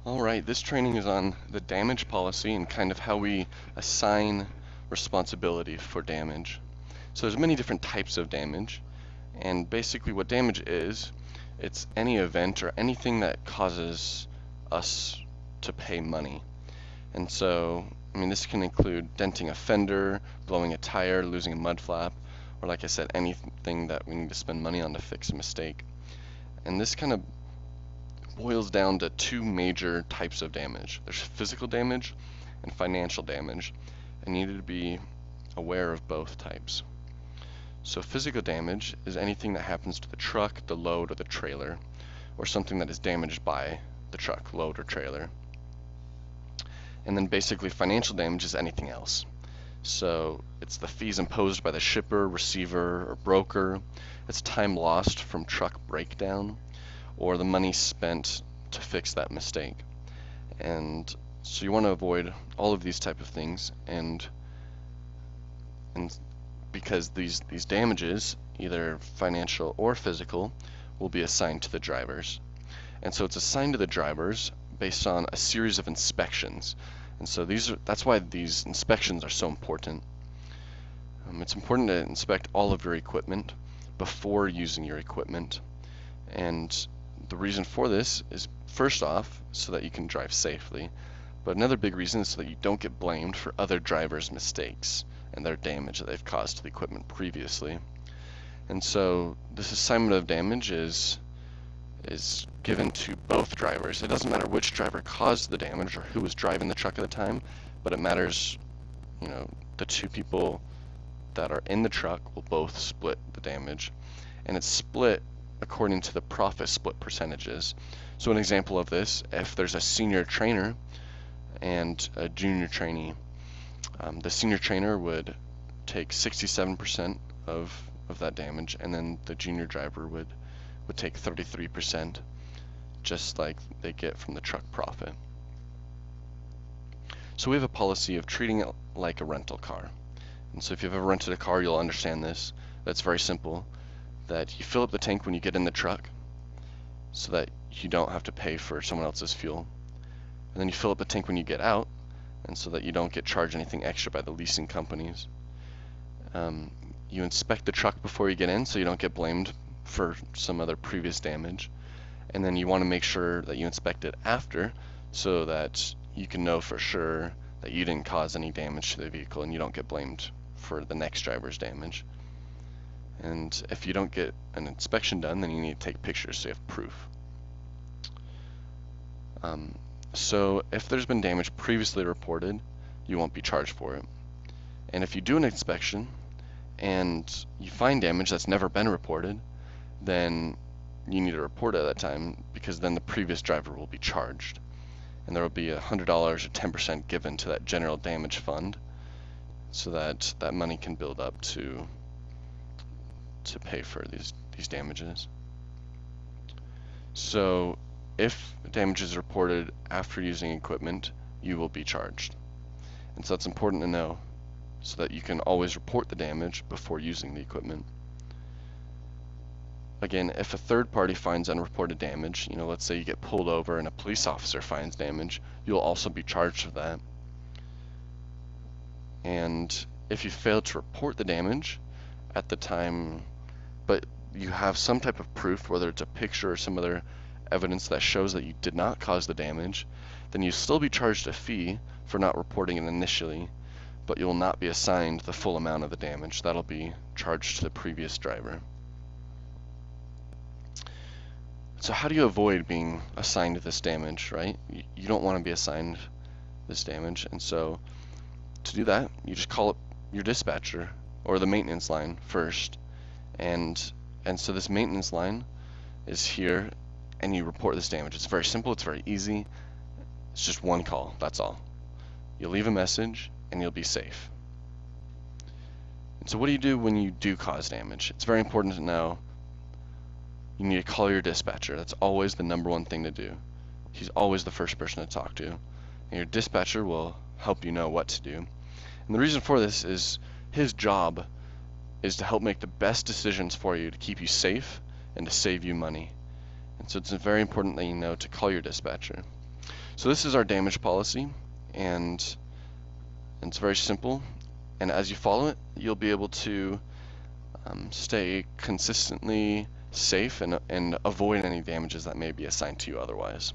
Alright, this training is on the damage policy and kind of how we assign responsibility for damage. So there's many different types of damage, and basically what damage is, it's any event or anything that causes us to pay money. And so, this can include denting a fender, blowing a tire, losing a mud flap, or like I said, anything that we need to spend money on to fix a mistake. And this kind of boils down to two major types of damage. There's physical damage and financial damage, and you need to be aware of both types. So physical damage is anything that happens to the truck, the load, or the trailer, or something that is damaged by the truck, load, or trailer. And then basically financial damage is anything else. So it's the fees imposed by the shipper, receiver, or broker. It's time lost from truck breakdown, or the money spent to fix that mistake. And so you want to avoid all of these type of things, and because these damages, either financial or physical, will be assigned to the drivers. And so it's assigned to the drivers based on a series of inspections. And so that's why these inspections are so important. It's important to inspect all of your equipment before using your equipment. And the reason for this is, first off, so that you can drive safely. But another big reason is so that you don't get blamed for other drivers' mistakes and their damage that they've caused to the equipment previously. And so this assignment of damage is given to both drivers. It doesn't matter which driver caused the damage or who was driving the truck at the time, but it matters, the two people that are in the truck will both split the damage, and it's split according to the profit split percentages. So an example of this, if there's a senior trainer and a junior trainee, the senior trainer would take 67% of that damage, and then the junior driver would take 33%, just like they get from the truck profit. So we have a policy of treating it like a rental car. And so if you've ever rented a car, you'll understand this. That's very simple, that you fill up the tank when you get in the truck so that you don't have to pay for someone else's fuel. And then you fill up the tank when you get out, and so that you don't get charged anything extra by the leasing companies. You inspect the truck before you get in so you don't get blamed for some other previous damage. And then you want to make sure that you inspect it after so that you can know for sure that you didn't cause any damage to the vehicle and you don't get blamed for the next driver's damage. And if you don't get an inspection done, then you need to take pictures so you have proof. So if there's been damage previously reported, you won't be charged for it. And if you do an inspection and you find damage that's never been reported, then you need to report it at that time, because then the previous driver will be charged. And there will be $100 or 10% given to that general damage fund so that that money can build up to pay for these damages. So if damage is reported after using equipment, you will be charged. And so that's important to know so that you can always report the damage before using the equipment. Again, if a third party finds unreported damage, let's say you get pulled over and a police officer finds damage, you'll also be charged for that. And if you fail to report the damage at the time, but you have some type of proof, whether it's a picture or some other evidence that shows that you did not cause the damage, then you'll still be charged a fee for not reporting it initially, but you will not be assigned the full amount of the damage. That'll be charged to the previous driver. So how do you avoid being assigned this damage, right? You don't want to be assigned this damage, and so to do that, you just call up your dispatcher or the maintenance line first, and so this maintenance line is here, and you report this damage. It's very simple, it's very easy. It's just one call, that's all. You'll leave a message and you'll be safe. And so what do you do when you do cause damage? It's very important to know you need to call your dispatcher. That's always the number one thing to do. He's always the first person to talk to. And your dispatcher will help you know what to do. And the reason for this is his job is to help make the best decisions for you to keep you safe and to save you money. And so it's very important that you know to call your dispatcher. So this is our damage policy, and it's very simple. And as you follow it, you'll be able to stay consistently safe and avoid any damages that may be assigned to you otherwise.